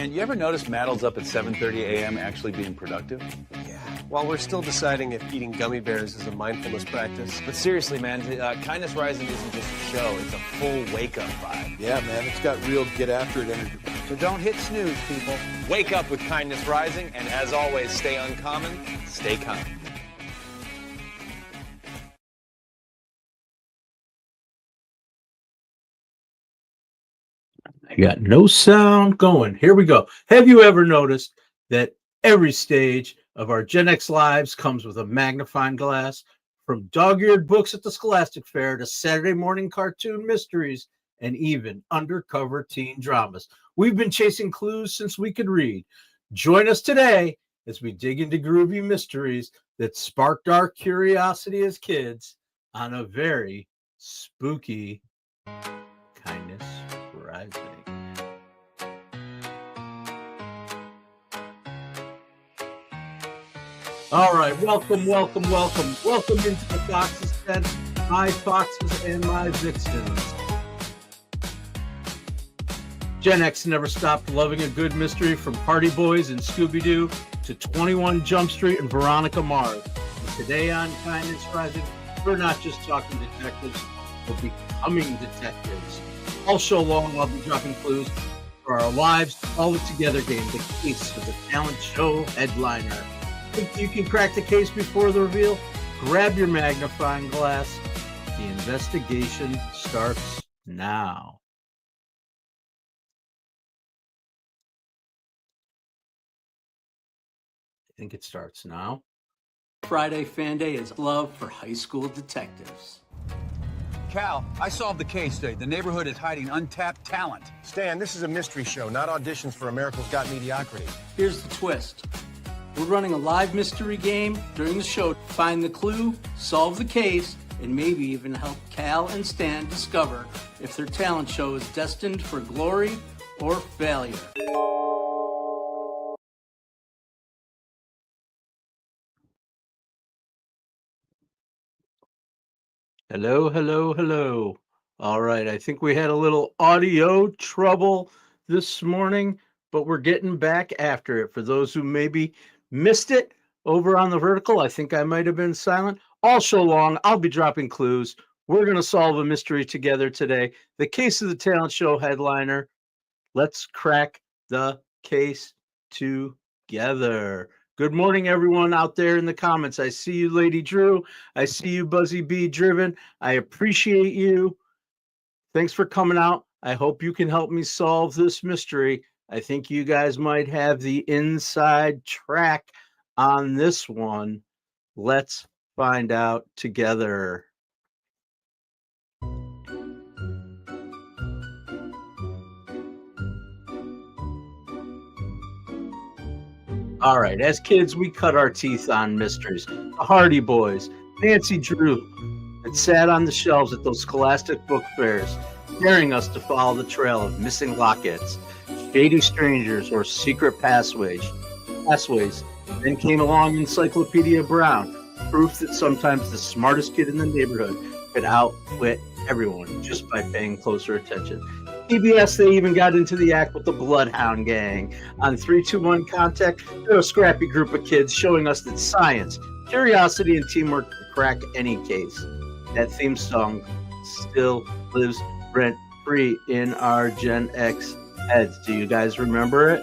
Dan, you ever notice Maddle's up at 7:30 a.m. actually being productive? Yeah. While we're still deciding if eating gummy bears is a mindfulness practice. But seriously, man, Kindness Rising isn't just a show. It's a full wake-up vibe. Yeah, man, it's got real get-after-it energy. So don't hit snooze, people. Wake up with Kindness Rising, and as always, stay uncommon, stay kind. I got no sound going. Here we go. Have you ever noticed that every stage of our Gen X lives comes with a magnifying glass? From dog-eared books at the Scholastic Fair to Saturday morning cartoon mysteries and even undercover teen dramas. We've been chasing clues since we could read. Join us today as we dig into groovy mysteries that sparked our curiosity as kids on a very spooky Kindness Rising. All right, welcome into the Fox's Den, my foxes and my vixens. Gen X never stopped loving a good mystery, from Party Boys and Scooby-Doo to 21 Jump Street and Veronica Mars. And today on Kindness Rising, we're not just talking detectives, we're becoming detectives. All show long, I'll be dropping clues for our lives, all it together game, the case of the talent show headliner. Think you can crack the case before the reveal? Grab your magnifying glass. The investigation starts now. I think it starts now. Friday Fan Day is love for high school detectives. Cal, I solved the case today. The neighborhood is hiding untapped talent. Stan, this is a mystery show, not auditions for America's Got Mediocrity. Here's the twist. We're running a live mystery game during the show to find the clue, solve the case, and maybe even help Cal and Stan discover if their talent show is destined for glory or failure. Hello. All right, I think we had a little audio trouble this morning, but we're getting back after it. For those who maybe missed it over on the vertical, I think I might have been silent. All show long, I'll be dropping clues. We're going to solve a mystery together today. The case of the talent show headliner. Let's crack the case together. Good morning, everyone out there in the comments. I see you, Lady Drew. I see you, Buzzy B Driven. I appreciate you. Thanks for coming out. I hope you can help me solve this mystery. I think you guys might have the inside track on this one. Let's find out together. All right, as kids, we cut our teeth on mysteries. The Hardy Boys, Nancy Drew, that sat on the shelves at those Scholastic book fairs, daring us to follow the trail of missing lockets, shady strangers, or secret pathways. Then came along Encyclopedia Brown, proof that sometimes the smartest kid in the neighborhood could outwit everyone just by paying closer attention. PBS, they even got into the act with the Bloodhound Gang. On 321 Contact, they're a scrappy group of kids showing us that science, curiosity, and teamwork can crack any case. That theme song still lives rent-free in our Gen X heads. Do you guys remember it?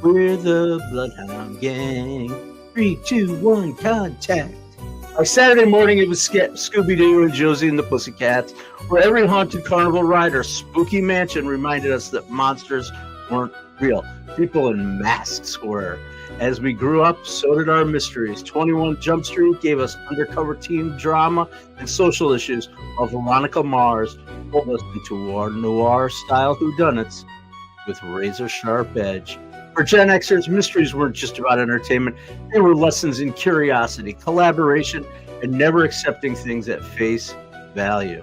We're the Bloodhound Gang. 321 Contact. Our Saturday morning, it was Scooby-Doo and Josie and the Pussycats, where every haunted carnival ride or spooky mansion reminded us that monsters weren't real. People in masks were. As we grew up, so did our mysteries. 21 Jump Street gave us undercover teen drama and social issues, while Veronica Mars pulled us into our noir-style whodunits with razor-sharp edge. For Gen Xers, mysteries weren't just about entertainment. They were lessons in curiosity, collaboration, and never accepting things at face value.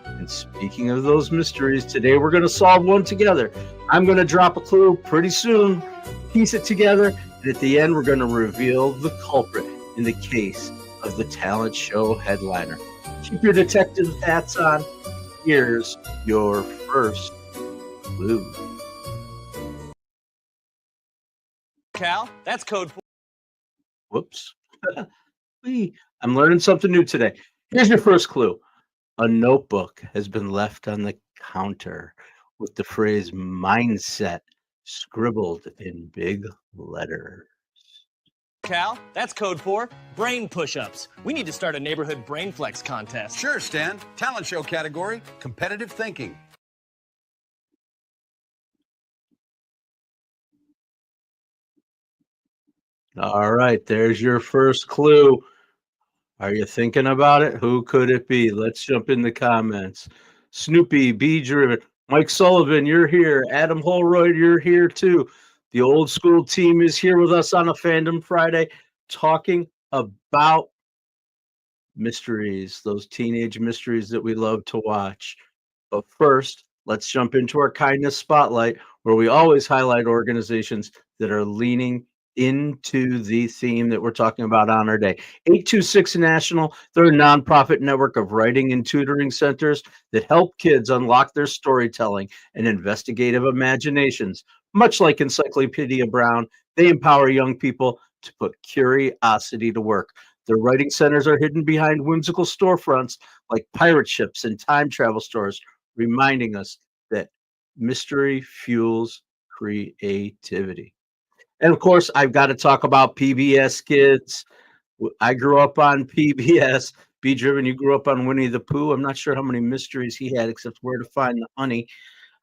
And speaking of those mysteries, today we're going to solve one together. I'm going to drop a clue pretty soon, piece it together, and at the end we're going to reveal the culprit in the case of the talent show headliner. Keep your detective hats on. Here's your first clue. Cal. That's code for... Whoops. I'm learning something new today. Here's your first clue. A notebook has been left on the counter with the phrase mindset scribbled in big letters. Cal. That's code for brain push-ups. We need to start a neighborhood brain flex contest. Sure, Stan. Talent show category, competitive thinking. All right, there's your first clue. Are you thinking about it? Who could it be? Let's jump in the comments. Snoopy, B Driven, Mike Sullivan, you're here. Adam Holroyd, you're here too. The old school team is here with us on a Fandom Friday talking about mysteries, those teenage mysteries that we love to watch. But first, let's jump into our Kindness Spotlight, where we always highlight organizations that are leaning into the theme that we're talking about on our day. 826 National, they're a nonprofit network of writing and tutoring centers that help kids unlock their storytelling and investigative imaginations. Much like Encyclopedia Brown, they empower young people to put curiosity to work. Their writing centers are hidden behind whimsical storefronts like pirate ships and time travel stores, reminding us that mystery fuels creativity. And of course, I've got to talk about PBS Kids. I grew up on PBS. B Driven, you grew up on Winnie the Pooh. I'm not sure how many mysteries he had except where to find the honey.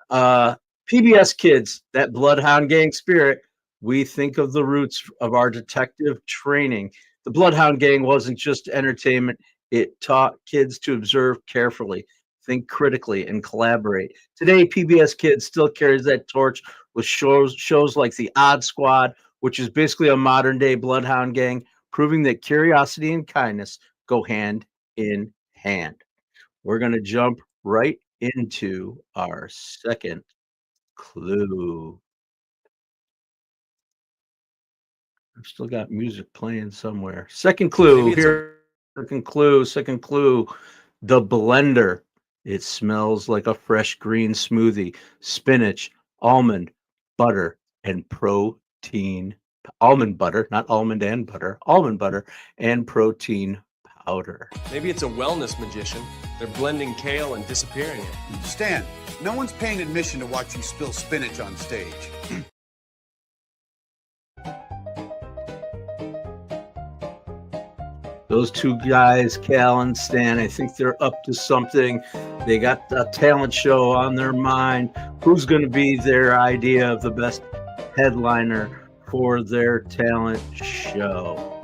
PBS Kids, that Bloodhound Gang spirit, we think of the roots of our detective training. The Bloodhound Gang wasn't just entertainment. It taught kids to observe carefully, think critically, and collaborate. Today, PBS Kids still carries that torch with shows like The Odd Squad, which is basically a modern-day Bloodhound Gang, proving that curiosity and kindness go hand in hand. We're going to jump right into our second clue. I've still got music playing somewhere. Second clue here. Second clue. The blender. It smells like a fresh green smoothie. Spinach, almond, butter, and protein. Almond butter, not almond and butter. Almond butter and protein powder. Maybe it's a wellness magician. They're blending kale and disappearing it. Stan, no one's paying admission to watch you spill spinach on stage. Those two guys, Cal and Stan, I think they're up to something. They got a talent show on their mind. Who's going to be their idea of the best headliner for their talent show?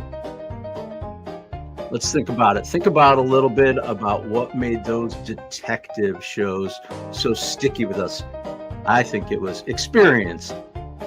Let's think about it. Think about a little bit about what made those detective shows so sticky with us. I think it was experience,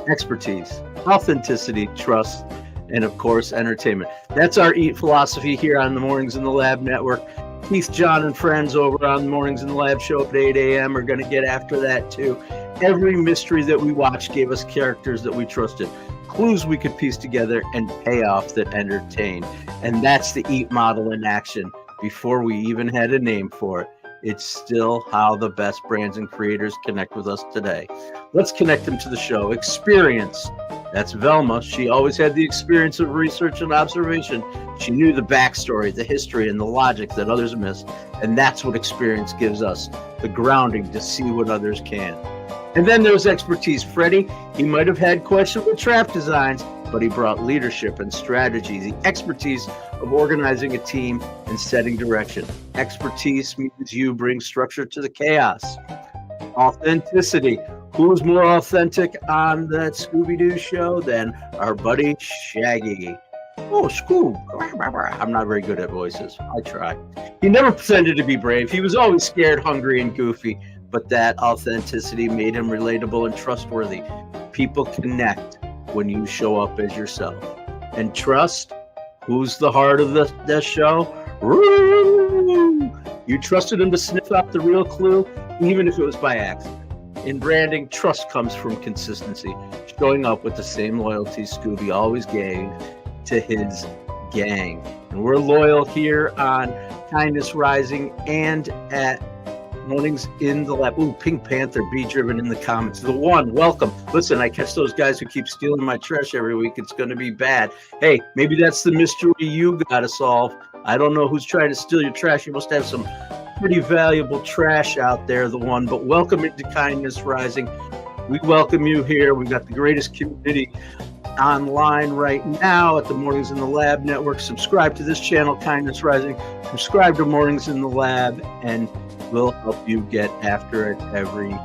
expertise, authenticity, trust, and of course, entertainment. That's our EAT philosophy here on the Mornings in the Lab Network. Keith, John, and friends over on the Mornings in the Lab show at 8 a.m. are going to get after that too. Every mystery that we watched gave us characters that we trusted, clues we could piece together, and payoff that entertained. And that's the EAT model in action before we even had a name for it. It's still how the best brands and creators connect with us today. Let's connect them to the show. Experience. That's Velma. She always had the experience of research and observation. She knew the backstory, the history, and the logic that others missed. And that's what experience gives us, the grounding to see what others can. And then there's expertise. Freddie, he might have had questionable trap designs, but he brought leadership and strategy, the expertise of organizing a team and setting direction. Expertise means you bring structure to the chaos. Authenticity. Who's more authentic on that Scooby-Doo show than our buddy Shaggy? Oh, Scoob. I'm not very good at voices. I try. He never pretended to be brave. He was always scared, hungry, and goofy. But that authenticity made him relatable and trustworthy. People connect when you show up as yourself. And trust, who's the heart of the show? You trusted him to sniff out the real clue, even if it was by accident. In branding, trust comes from consistency, showing up with the same loyalty Scooby always gave to his gang. And we're loyal here on Kindness Rising and at Mornings in the Lab. Ooh, Pink Panther, Be Driven in the comments. The one, welcome. Listen, I catch those guys who keep stealing my trash every week. It's going to be bad. Hey, maybe that's the mystery you got to solve. I don't know who's trying to steal your trash. You must have some pretty valuable trash out there, the one. But welcome into Kindness Rising. We welcome you here. We've got the greatest community online right now at the Mornings in the Lab Network. Subscribe to this channel, Kindness Rising. Subscribe to Mornings in the Lab, and we'll help you get after it every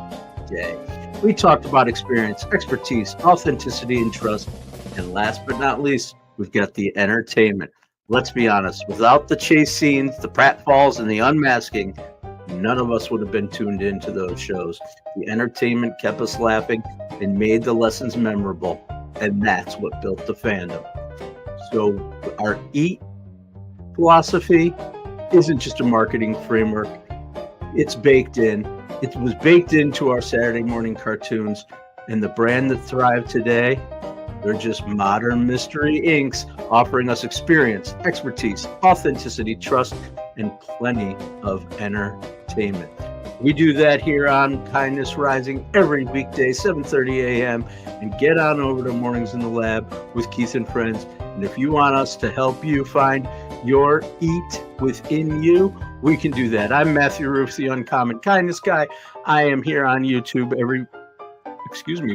day. We talked about experience, expertise, authenticity, and trust. And last but not least, we've got the entertainment. Let's be honest, without the chase scenes, the pratfalls, and the unmasking, none of us would have been tuned into those shows. The entertainment kept us laughing and made the lessons memorable. And that's what built the fandom. So our EAT philosophy isn't just a marketing framework. It's baked in. It was baked into our Saturday morning cartoons. And the brand that thrived today, they're just modern mystery inks offering us experience, expertise, authenticity, trust, and plenty of entertainment. We do that here on Kindness Rising every weekday, 7:30 a.m. And get on over to Mornings in the Lab with Keith and Friends. And if you want us to help you find your EAT within you, we can do that. I'm Matthew Roof, the Uncommon Kindness Guy. I am here on YouTube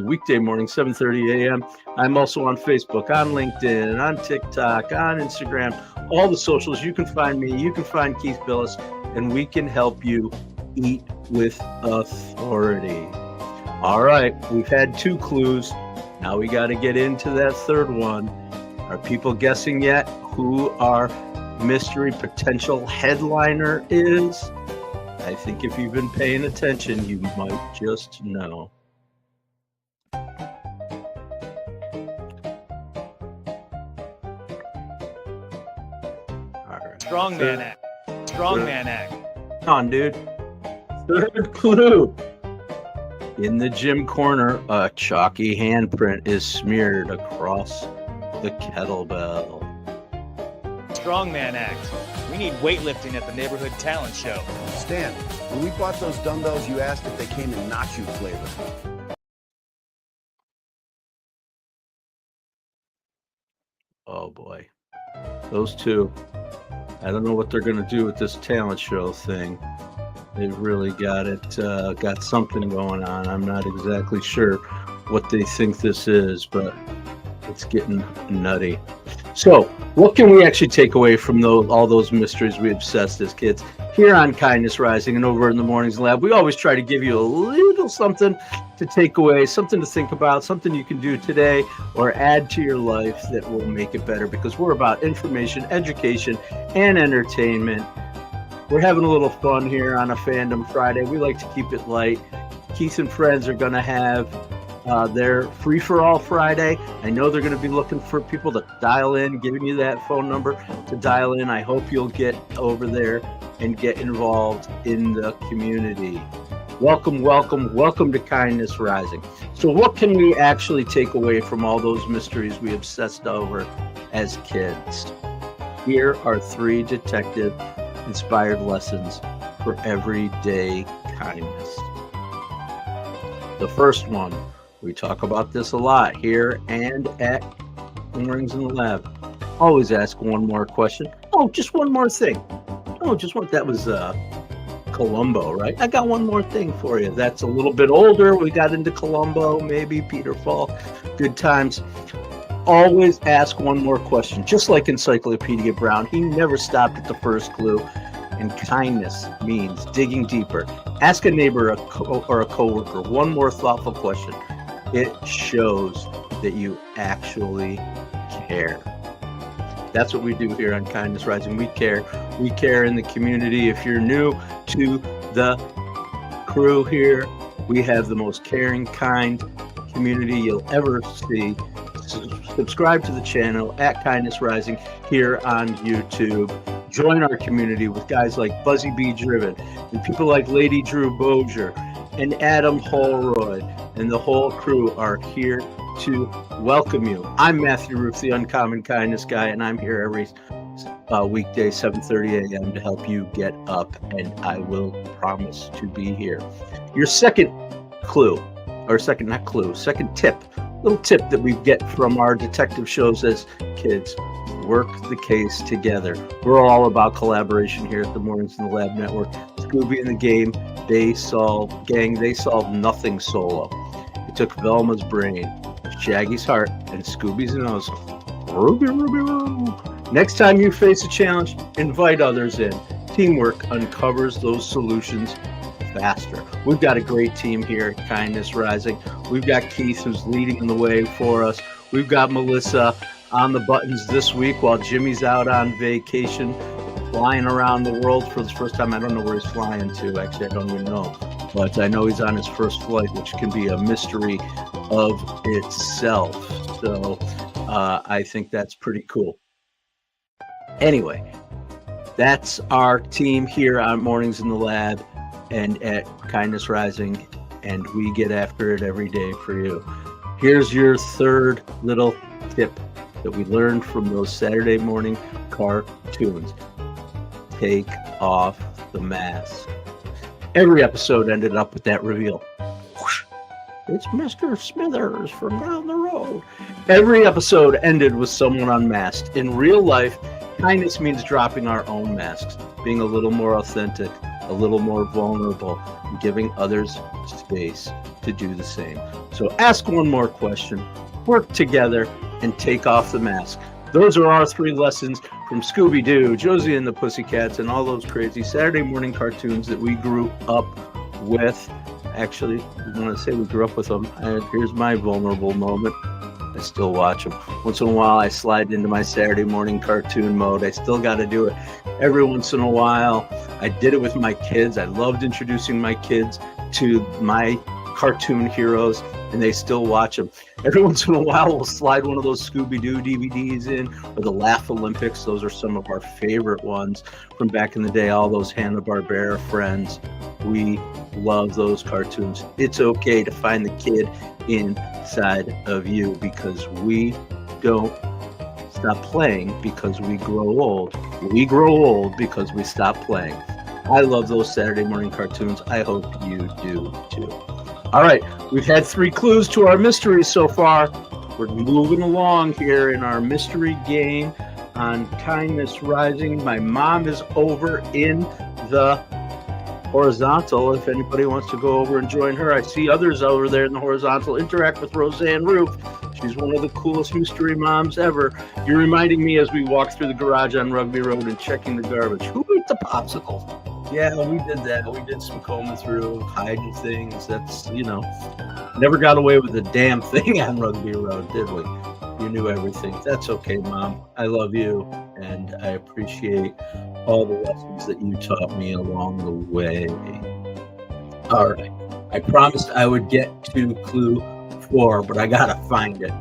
weekday morning, 7:30 a.m. I'm also on Facebook, on LinkedIn, on TikTok, on Instagram, all the socials. You can find me, you can find Keith Billis, and we can help you eat with authority. All right, we've had 2 clues. Now we got to get into that third one. Are people guessing yet who our mystery potential headliner is? I think if you've been paying attention, you might just know. Strongman act. Strongman act. Come on, dude. Third clue. In the gym corner, a chalky handprint is smeared across the kettlebell. Strongman act. We need weightlifting at the neighborhood talent show. Stan, when we bought those dumbbells, you asked if they came in nacho flavor. Oh boy. Those 2. I don't know what they're going to do with this talent show thing. They've really got something going on. I'm not exactly sure what they think this is, but it's getting nutty. So what can we actually take away from all those mysteries we obsessed as kids? Here on Kindness Rising and over in the Mornings Lab, we always try to give you a little something to take away, something to think about, something you can do today or add to your life that will make it better, because we're about information, education, and entertainment. We're having a little fun here on a Fandom Friday. We like to keep it light. Keith and Friends are going to have their free-for-all Friday. I know they're going to be looking for people to dial in, giving you that phone number to dial in. I hope you'll get over there and get involved in the community. Welcome, welcome, welcome to Kindness Rising. So what can we actually take away from all those mysteries we obsessed over as kids? Here are 3 detective-inspired lessons for everyday kindness. The first one, we talk about this a lot here and at Mornings in the Lab. Always ask one more question. Oh, just one more thing. Oh, just one. That was Columbo, right? I got one more thing for you. That's a little bit older. We got into Columbo, maybe Peter Falk. Good times. Always ask one more question. Just like Encyclopedia Brown, he never stopped at the first clue. And kindness means digging deeper. Ask a neighbor or a coworker one more thoughtful question. It shows that you actually care. That's what we do here on Kindness Rising. We care. We care in the community. If you're new to the crew here, we have the most caring, kind community you'll ever see. Subscribe to the channel at Kindness Rising here on YouTube. Join our community with guys like Buzzy B. Driven and people like Lady Drew Bozier and Adam Holroyd, and the whole crew are here to welcome you. I'm Matthew Roof, the Uncommon Kindness Guy, and I'm here every weekday 7:30 a.m. to help you get up, and I will promise to be here. Your second tip, little tip that we get from our detective shows as kids: work the case together. We're all about collaboration here at the Mornings in the Lab Network. Scooby and the Gang, they solve nothing solo. It took Velma's brain, Shaggy's heart, and Scooby's nose. Ruby, Ruby, Ruby. Next time you face a challenge, invite others in. Teamwork uncovers those solutions faster. We've got a great team here at Kindness Rising. We've got Keith, who's leading the way for us. We've got Melissa on the buttons this week while Jimmy's out on vacation, flying around the world for the first time. I don't know where he's flying to. Actually, I don't even know. But I know he's on his first flight, which can be a mystery of itself. So I think that's pretty cool. Anyway, that's our team here on Mornings in the Lab and at Kindness Rising, and we get after it every day for you. Here's your third little tip that we learned from those Saturday morning cartoons. Take off the mask. Every episode ended up with that reveal. Whoosh, it's Mr. Smithers from down the road. Every episode ended with someone unmasked. In real life, kindness means dropping our own masks, being a little more authentic, a little more vulnerable, and giving others space to do the same. So ask one more question, work together, and take off the mask. Those are our 3 lessons from Scooby-Doo, Josie and the Pussycats, and all those crazy Saturday morning cartoons that we grew up with. Actually, I want to say we grew up with them. Here's my vulnerable moment. I still watch them. Once in a while, I slide into my Saturday morning cartoon mode. I still got to do it every once in a while. I did it with my kids. I loved introducing my kids to my cartoon heroes, and they still watch them. Every once in a while, we'll slide one of those Scooby-Doo DVDs in, or the Laugh Olympics. Those are some of our favorite ones from back in the day, all those Hanna-Barbera friends. We love those cartoons. It's okay to find the kid inside of you, because we don't stop playing because we grow old. We grow old because we stop playing. I love those Saturday morning cartoons. I hope you do too. All right, we've had 3 clues to our mystery so far. We're moving along here in our mystery game on Kindness Rising. My mom is over in the horizontal. If anybody wants to go over and join her, I see others over there in the horizontal. Interact with Roseanne Roof. She's one of the coolest mystery moms ever. You're reminding me as we walk through the garage on Rugby Road and checking the garbage. Who ate the popsicles? Yeah, we did that. We did some combing through, hiding things. That's, never got away with a damn thing on Rugby Road, did we? You knew everything. That's okay, Mom. I love you, and I appreciate all the lessons that you taught me along the way. All right. I promised I would get to clue 4, but I gotta find it.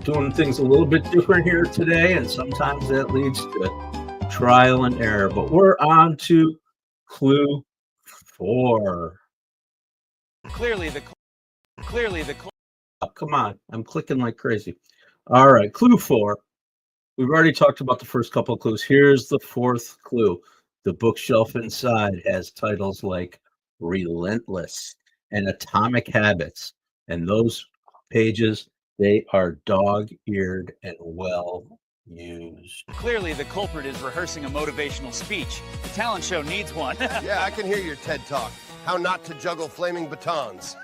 Doing things a little bit different here today, and sometimes that leads to trial and error. But we're on to clue 4. Oh, come on, I'm clicking like crazy. All right, clue 4. We've already talked about the first couple of clues. Here's the 4th clue. The bookshelf inside has titles like Relentless and Atomic Habits. And those pages, they are dog-eared and well used. Clearly, the culprit is rehearsing a motivational speech. The talent show needs one. Yeah, I can hear your TED Talk. How not to juggle flaming batons.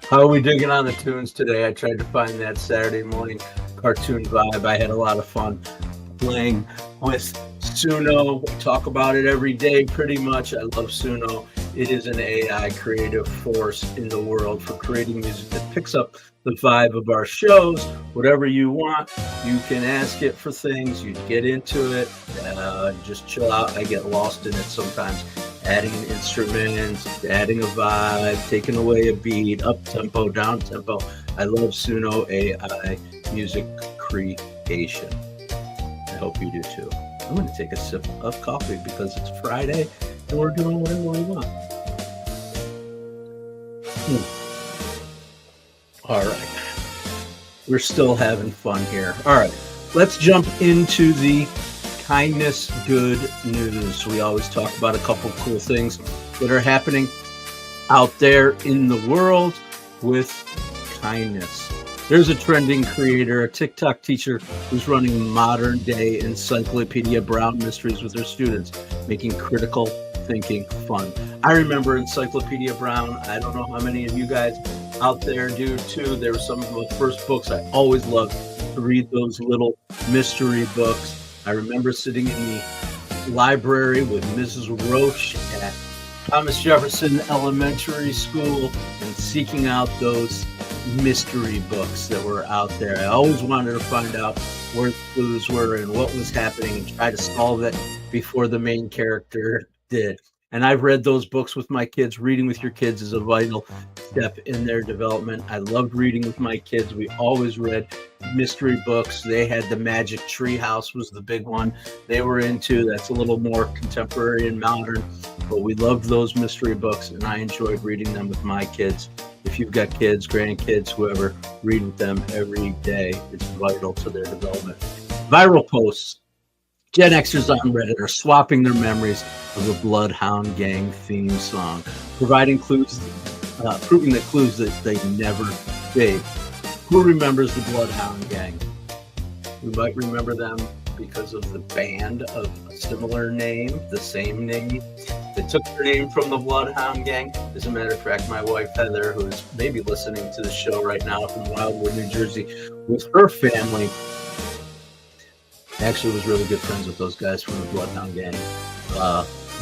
How are we digging on the tunes today? I tried to find that Saturday morning cartoon vibe. I had a lot of fun playing with Suno. We talk about it every day pretty much. I love Suno. It is an AI creative force in the world for creating music that picks up the vibe of our shows. Whatever you want, you can ask it for things. You get into it, just chill out. I get lost in it sometimes. Adding an instrument, adding a vibe, taking away a beat, up tempo, down tempo. I love Suno AI music creation. I hope you do too. I'm going to take a sip of coffee because it's Friday and we're doing whatever we want. All right. We're still having fun here. All right. Let's jump into the Kindness Good News. We always talk about a couple cool things that are happening out there in the world with kindness. There's a trending creator, a TikTok teacher who's running modern day Encyclopedia Brown mysteries with her students, making critical thinking fun. I remember Encyclopedia Brown. I don't know how many of you guys out there do too. They were some of the first books I always loved to read, those little mystery books. I remember sitting in the library with Mrs. Roach at Thomas Jefferson Elementary School and seeking out those mystery books that were out there. I always wanted to find out where the clues were and what was happening and try to solve it before the main character did. And I've read those books with my kids. Reading with your kids is a vital step in their development. I loved reading with my kids. We always read mystery books. They had the Magic Tree House was the big one they were into. That's a little more contemporary and modern, but we loved those mystery books, and I enjoyed reading them with my kids. If you've got kids, grandkids, whoever, read with them every day. It's vital to their development. Viral posts. Gen Xers on Reddit are swapping their memories of the Bloodhound Gang theme song, providing clues, proving the clues that they never fade. Who remembers the Bloodhound Gang? We might remember them because of the band of a similar name, the same name. They took their name from the Bloodhound Gang. As a matter of fact, my wife Heather, who is maybe listening to the show right now from Wildwood, New Jersey, with her family, actually was really good friends with those guys from the Bloodhound Gang.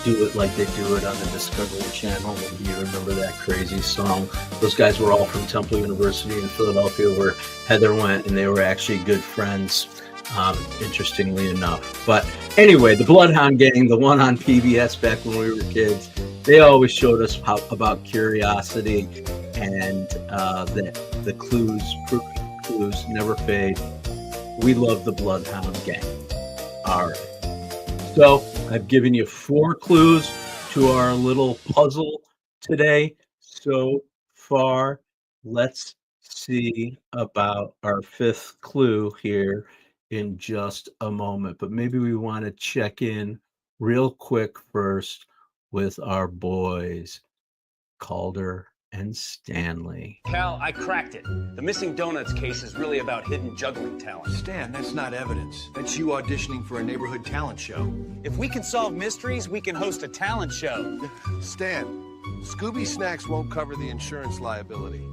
Do It Like They Do It on the Discovery Channel. Maybe you remember that crazy song. Those guys were all from Temple University in Philadelphia, where Heather went, and they were actually good friends, interestingly enough. But anyway, the Bloodhound Gang, the one on PBS back when we were kids, they always showed us about curiosity and that the clues never fade. We love the Bloodhound Gang. All right. So I've given you 4 clues to our little puzzle today so far. Let's see about our 5th clue here in just a moment. But maybe we want to check in real quick first with our boys, Calder and Stanley. Cal, I cracked it. The missing donuts case is really about hidden juggling talent. Stan, that's not evidence. That's you auditioning for a neighborhood talent show. If we can solve mysteries, we can host a talent show. Stan, Scooby Snacks won't cover the insurance liability.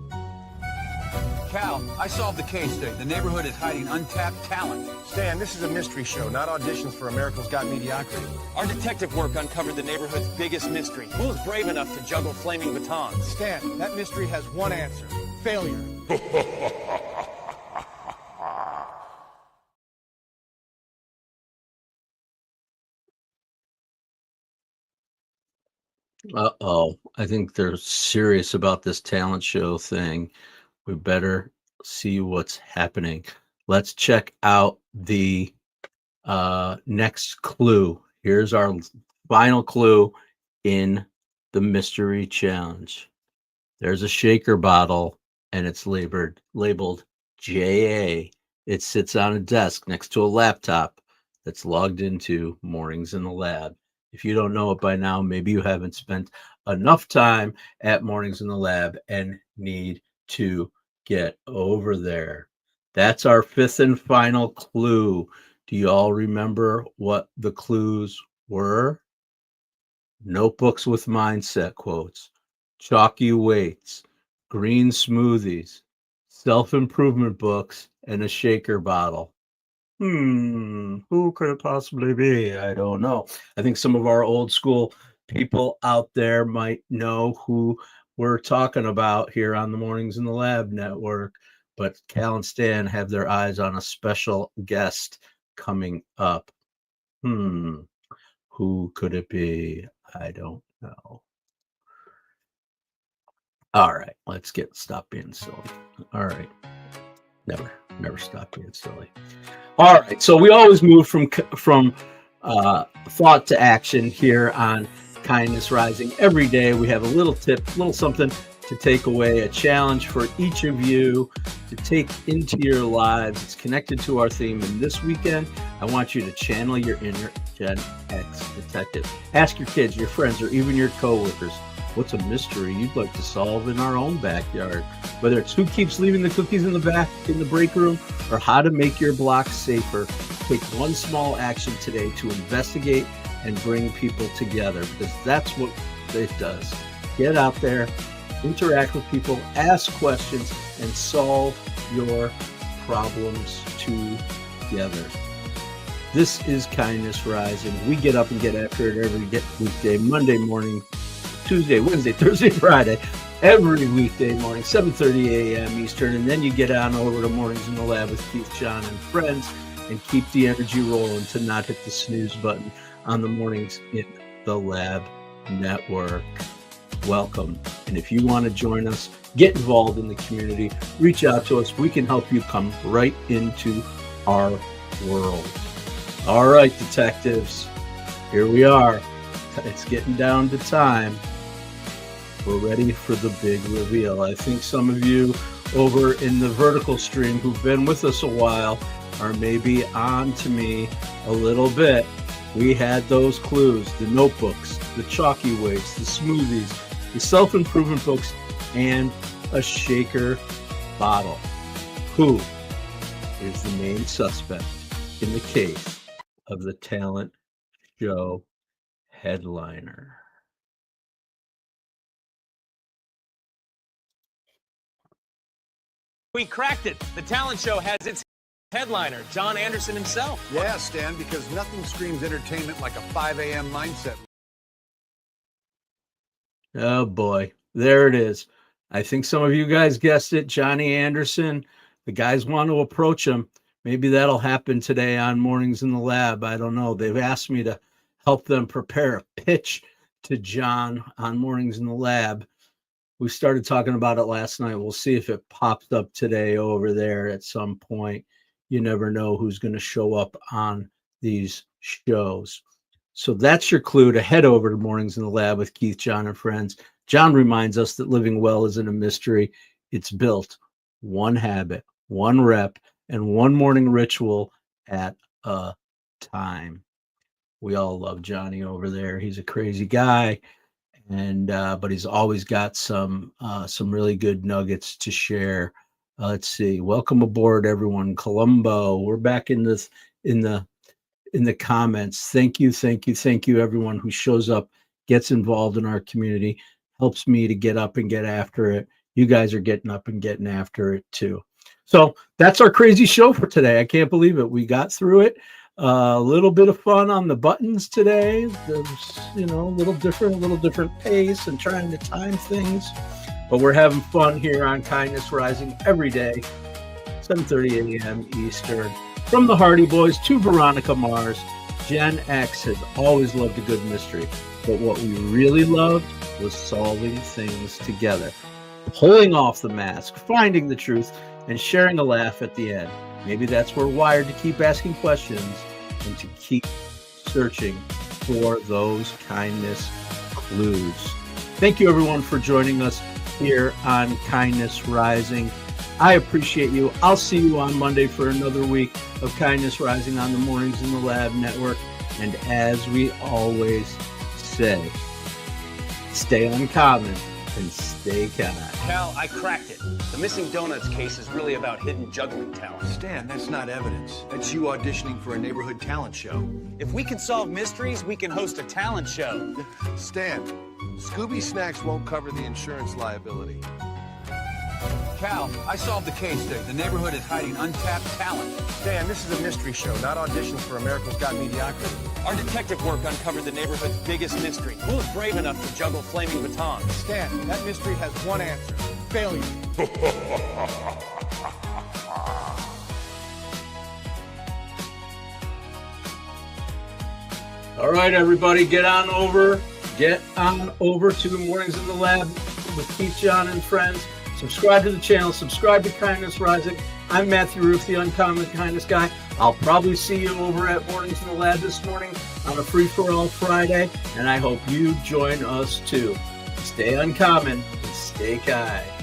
Cal, I solved the case today. The neighborhood is hiding untapped talent. Stan, this is a mystery show, not auditions for America's Got Mediocrity. Our detective work uncovered the neighborhood's biggest mystery. Who's brave enough to juggle flaming batons? Stan, that mystery has one answer. Failure. Uh-oh. I think they're serious about this talent show thing. We better see what's happening. Let's check out the next clue. Here's our final clue in the mystery challenge. There's a shaker bottle and it's labeled JA. It sits on a desk next to a laptop that's logged into Mornings in the Lab. If you don't know it by now, maybe you haven't spent enough time at Mornings in the Lab and need to get over there. That's our 5th and final clue. Do you all remember what the clues were? Notebooks with mindset quotes, chalky weights, green smoothies, self-improvement books, and a shaker bottle. Who could it possibly be? I don't know. I think some of our old school people out there might know who we're talking about here on the Mornings in the Lab network, but Cal and Stan have their eyes on a special guest coming up. Who could it be? I don't know. All right, let's stop being silly. All right, never. Never stop being silly. All right, so we always move from thought to action here on Kindness Rising. Every day we have a little tip, a little something to take away, a challenge for each of you to take into your lives. It's connected to our theme. And this weekend, I want you to channel your inner GenX detective. Ask your kids, your friends, or even your coworkers, what's a mystery you'd like to solve in our own backyard? Whether it's who keeps leaving the cookies in the break room, or how to make your block safer, take one small action today to investigate and bring people together, because that's what it does. Get out there, interact with people, ask questions, and solve your problems together. This is Kindness Rising. We get up and get after it every weekday, Monday morning, Tuesday, Wednesday, Thursday, Friday, every weekday morning, 7:30 a.m. Eastern. And then you get on over to Mornings in the Lab with Keith, John, and friends, and keep the energy rolling to not hit the snooze button on the Mornings in the Lab Network. Welcome. And if you want to join us, get involved in the community, reach out to us. We can help you come right into our world. All right, detectives, here we are. It's getting down to time. We're ready for the big reveal. I think some of you over in the vertical stream who've been with us a while are maybe on to me a little bit. We had those clues, the notebooks, the chalky weights, the smoothies, the self-improvement books, and a shaker bottle. Who is the main suspect in the case of the talent show headliner? We cracked it. The talent show has its headliner, John Anderson himself. Yeah, Stan, because nothing screams entertainment like a 5 a.m. mindset. Oh boy, there it is. I think some of you guys guessed it. Johnny Anderson. The guys want to approach him. Maybe that'll happen today on Mornings in the Lab. I don't know. They've asked me to help them prepare a pitch to John on Mornings in the Lab. We started talking about it last night. We'll see if it pops up today over there at some point. You never know who's going to show up on these shows. So that's your clue to head over to Mornings in the Lab with Keith, John, and friends. John reminds us that living well isn't a mystery. It's built one habit, one rep, and one morning ritual at a time. We all love Johnny over there. He's a crazy guy, and but he's always got some really good nuggets to share. Let's see. Welcome aboard, everyone. Colombo. We're back in the comments. Thank you, everyone who shows up, gets involved in our community, helps me to get up and get after it. You guys are getting up and getting after it too. So that's our crazy show for today. I can't believe it. We got through it. A little bit of fun on the buttons today. There's, a little different pace and trying to time things. But we're having fun here on Kindness Rising every day, 7:30 a.m. Eastern. From the Hardy Boys to Veronica Mars, GenX has always loved a good mystery. But what we really loved was solving things together, pulling off the mask, finding the truth, and sharing a laugh at the end. Maybe that's where we're wired to keep asking questions and to keep searching for those kindness clues. Thank you, everyone, for joining us here on Kindness Rising. I appreciate you. I'll see you on Monday for another week of Kindness Rising on the Mornings in the Lab Network. And as we always say, stay uncommon and stay kind. Cal, I cracked it. The missing donuts case is really about hidden juggling talent. Stan, that's not evidence. That's you auditioning for a neighborhood talent show. If we can solve mysteries, we can host a talent show. Stan, Scooby Snacks won't cover the insurance liability. Cal, I solved the case today. The neighborhood is hiding untapped talent. Stan, this is a mystery show, not auditions for America's Got Mediocrity. Our detective work uncovered the neighborhood's biggest mystery. Who is brave enough to juggle flaming batons? Stan, that mystery has one answer. Failure. All right, everybody, get on over to Mornings in the Lab with Keith, John, and friends. Subscribe to the channel, subscribe to Kindness Rising, I'm Matthew Roof, the Uncommon Kindness Guy. I'll probably see you over at Mornings in the Lab this morning on a Free-for-All Friday, and I hope you join us too. Stay uncommon and stay kind.